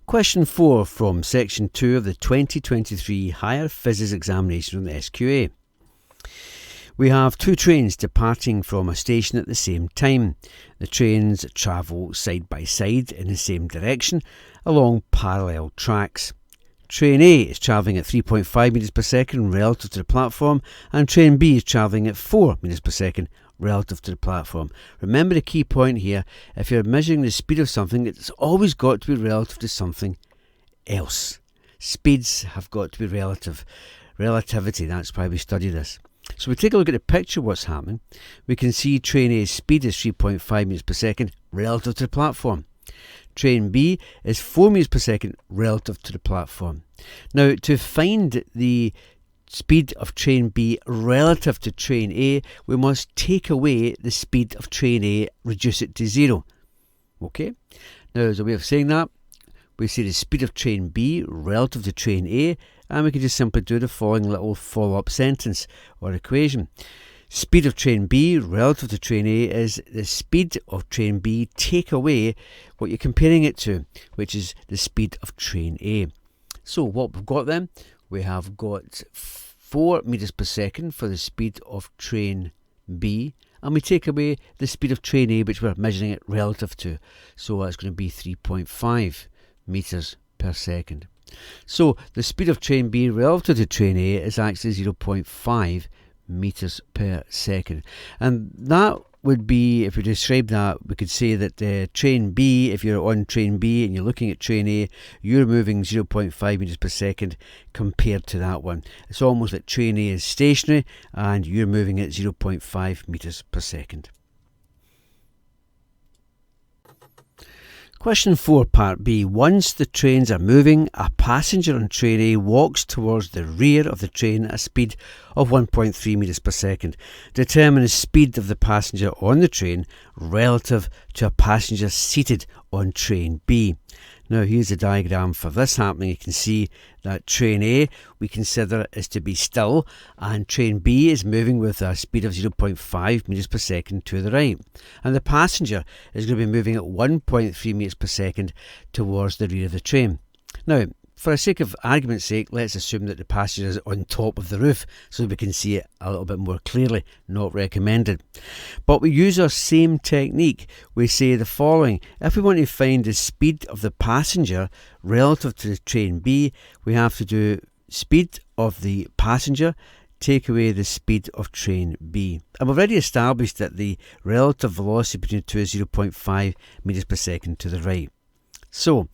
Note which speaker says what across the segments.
Speaker 1: Question 4 from Section 2 of the 2023 Higher Physics Examination on the SQA. We have two trains departing from a station at the same time. The trains travel side by side in the same direction along parallel tracks. Train A is travelling at 3.5 metres per second relative to the platform, and Train B is travelling at 4 metres per second relative to the platform. Remember the key point here: if you're measuring the speed of something, it's always got to be relative to something else. Speeds have got to be relative. Relativity, that's why we study this. So we take a look at the picture of what's happening. We can see Train A's speed is 3.5 metres per second relative to the platform. Train B is 4 metres per second relative to the platform. Now, to find the speed of Train B relative to Train A, we must take away the speed of Train A, reduce it to 0. Okay? Now, as a way of saying that, we say the speed of Train B relative to Train A, and we can just simply do the following little follow-up sentence or equation. Speed of Train B relative to Train A is the speed of Train B take away what you're comparing it to, which is the speed of Train A. So what we've got then, we have got 4 metres per second for the speed of Train B, and we take away the speed of Train A, which we're measuring it relative to. So that's going to be 3.5 metres per second. So the speed of Train B relative to Train A is actually 0.5 metres per second. And that would be, if we describe that, we could say that Train B, if you're on Train B and you're looking at Train A, you're moving 0.5 metres per second compared to that one. It's almost like Train A is stationary and you're moving at 0.5 metres per second. Question 4, Part B. Once the trains are moving, a passenger on Train A walks towards the rear of the train at a speed of 1.3 metres per second. Determine the speed of the passenger on the train relative to a passenger seated on Train B. Now here's a diagram for this happening. You can see that Train A we consider is to be still, and Train B is moving with a speed of 0.5 metres per second to the right. And the passenger is going to be moving at 1.3 metres per second towards the rear of the train. Now, for the sake of argument's sake, let's assume that the passenger is on top of the roof so we can see it a little bit more clearly. Not recommended. But we use our same technique. We say the following: if we want to find the speed of the passenger relative to the Train B, we have to do speed of the passenger, take away the speed of Train B. And we've already established that the relative velocity between the two is 0.5 metres per second to the right. So,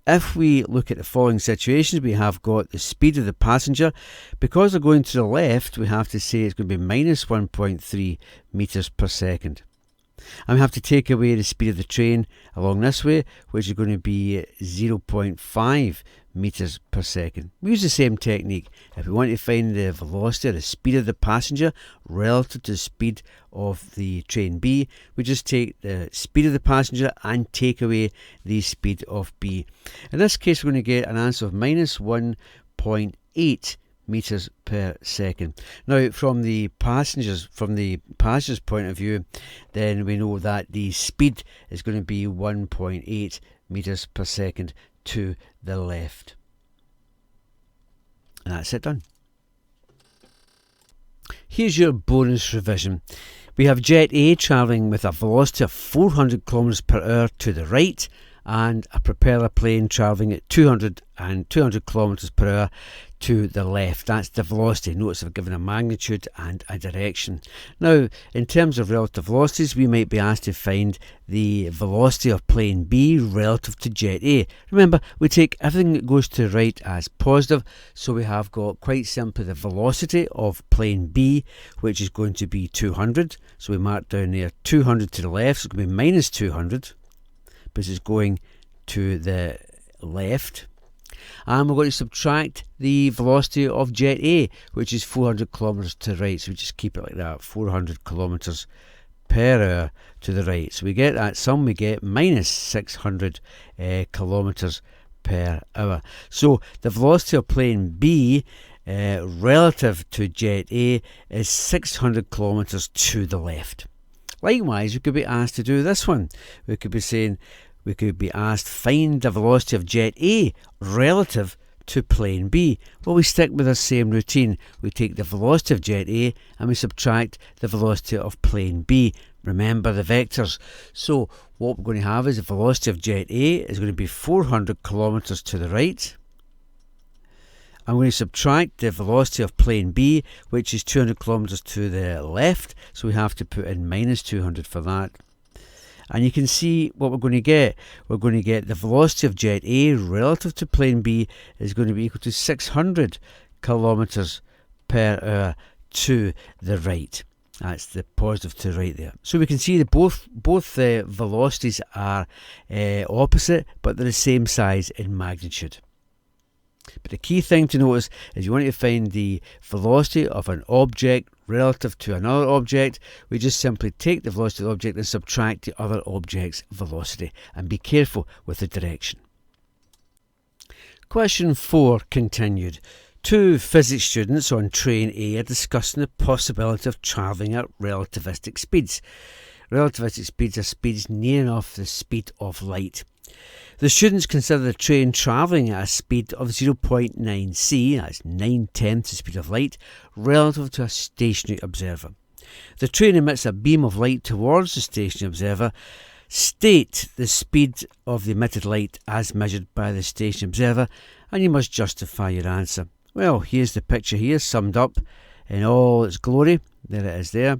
Speaker 1: if we look at the following situations, we have got the speed of the passenger. Because they're going to the left, we have to say it's going to be minus 1.3 metres per second. And we have to take away the speed of the train along this way, which is going to be 0.5 metres per second. We use the same technique. If we want to find the velocity or the speed of the passenger relative to the speed of the Train B, we just take the speed of the passenger and take away the speed of B. In this case, we're going to get an answer of minus 1.8 metres per second. Now, from the passenger's point of view, then we know that the speed is going to be 1.8 metres per second to the left. And that's it done. Here's your bonus revision. We have Jet A travelling with a velocity of 400 km per hour to the right, and a propeller plane travelling at 200 km per hour to the left. That's the velocity. Notice I've given a magnitude and a direction. Now, in terms of relative velocities, we might be asked to find the velocity of plane B relative to Jet A. Remember, we take everything that goes to the right as positive, so we have got quite simply the velocity of plane B, which is going to be 200. So we mark down there 200 to the left, so it's going to be minus 200. Because it's going to the left. And we're going to subtract the velocity of Jet A, which is 400 kilometres to the right. So we just keep it like that, 400 kilometres per hour to the right. So we get that sum, we get minus 600 kilometres per hour. So the velocity of plane B relative to Jet A is 600 kilometres to the left. Likewise, we could be asked to do this one. We could be saying, we could be asked, find the velocity of jet A relative to plane B. Well, we stick with the same routine. We take the velocity of jet A and we subtract the velocity of plane B. Remember the vectors. So what we're going to have is the velocity of jet A is going to be 400 kilometers to the right. I'm going to subtract the velocity of plane B, which is 200 kilometers to the left. So we have to put in minus 200 for that. And you can see what we're going to get. We're going to get the velocity of jet A relative to plane B is going to be equal to 600 kilometers per hour to the right. That's the positive to the right there. So we can see that both velocities are opposite, but they're the same size in magnitude. But the key thing to notice is you want to find the velocity of an object relative to another object. We just simply take the velocity of the object and subtract the other object's velocity. And be careful with the direction. Question 4 continued. 2 physics students on train A are discussing the possibility of travelling at relativistic speeds. Relativistic speeds are speeds near enough the speed of light. The students consider the train travelling at a speed of 0.9 c, that's 9/10 the speed of light, relative to a stationary observer. The train emits a beam of light towards the stationary observer. State the speed of the emitted light as measured by the stationary observer, and you must justify your answer. Well, here's the picture here, summed up in all its glory. There it is there.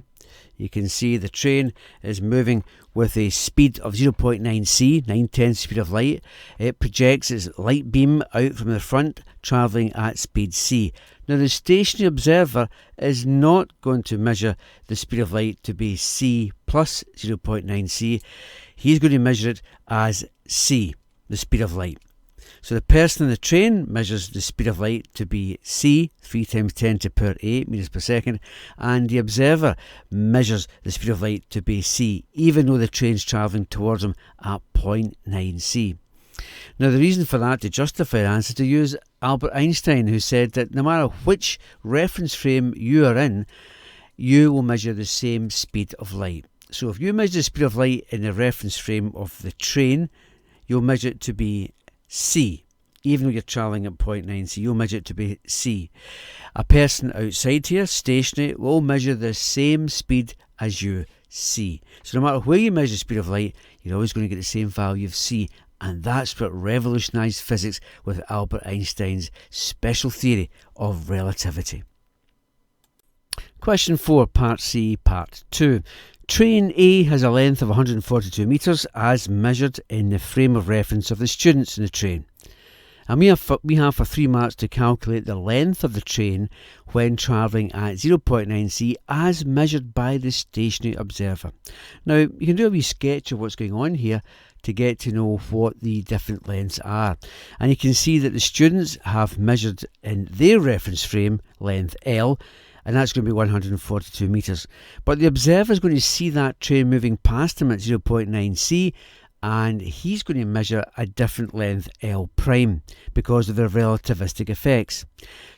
Speaker 1: You can see the train is moving with a speed of 0.9 c, 9/10 speed of light. It projects its light beam out from the front, travelling at speed c. Now the stationary observer is not going to measure the speed of light to be c plus 0.9 c. He's going to measure it as c, the speed of light. So the person in the train measures the speed of light to be c, 3 times 10 to the power 8 meters per second, and the observer measures the speed of light to be c, even though the train's travelling towards him at 0.9 c. Now the reason for that, to justify the answer, to use Albert Einstein, who said that no matter which reference frame you are in, you will measure the same speed of light. So if you measure the speed of light in the reference frame of the train, you'll measure it to be c. Even though you're travelling at 0.9 c, you'll measure it to be c. A person outside here, stationary, will measure the same speed as you, c. So no matter where you measure the speed of light, you're always going to get the same value of c. And that's what revolutionised physics with Albert Einstein's special theory of relativity. Question 4, Part C, Part 2. Train A has a length of 142 metres as measured in the frame of reference of the students in the train. And we have for 3 marks to calculate the length of the train when travelling at 0.9 c as measured by the stationary observer. Now you can do a wee sketch of what's going on here to get to know what the different lengths are. And you can see that the students have measured in their reference frame length L, and that's going to be 142 metres. But the observer is going to see that train moving past him at 0.9 c, and he's going to measure a different length L prime because of the relativistic effects.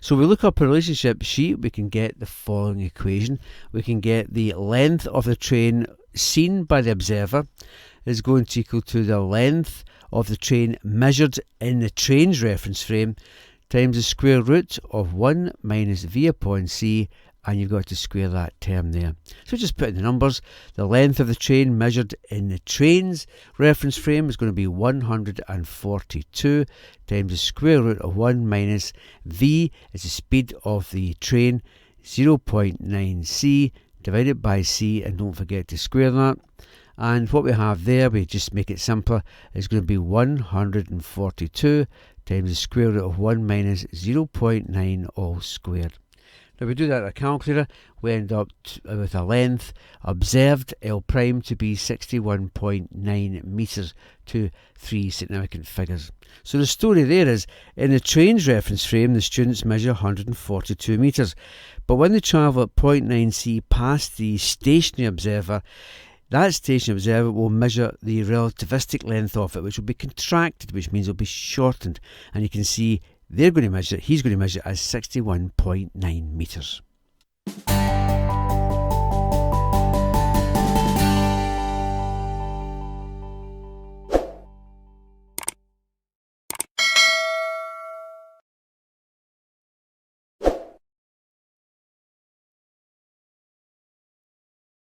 Speaker 1: So we look up a relationship sheet, we can get the following equation. We can get the length of the train seen by the observer is going to equal to the length of the train measured in the train's reference frame times the square root of 1 minus v upon c, and you've got to square that term there. So just put in the numbers. The length of the train measured in the train's reference frame is going to be 142 times the square root of 1 minus v is the speed of the train, 0.9 c divided by c, and don't forget to square that. And what we have there, we just make it simpler, is going to be 142 times the square root of 1 minus 0.9 all squared. Now we do that with a calculator, we end up with a length observed L prime to be 61.9 metres to 3 significant figures. So the story there is, in the train's reference frame the students measure 142 metres, but when they travel at 0.9 c past the stationary observer, that stationary observer will measure the relativistic length of it, which will be contracted, which means it will be shortened. And you can see they're going to measure it, he's going to measure it as 61.9 metres.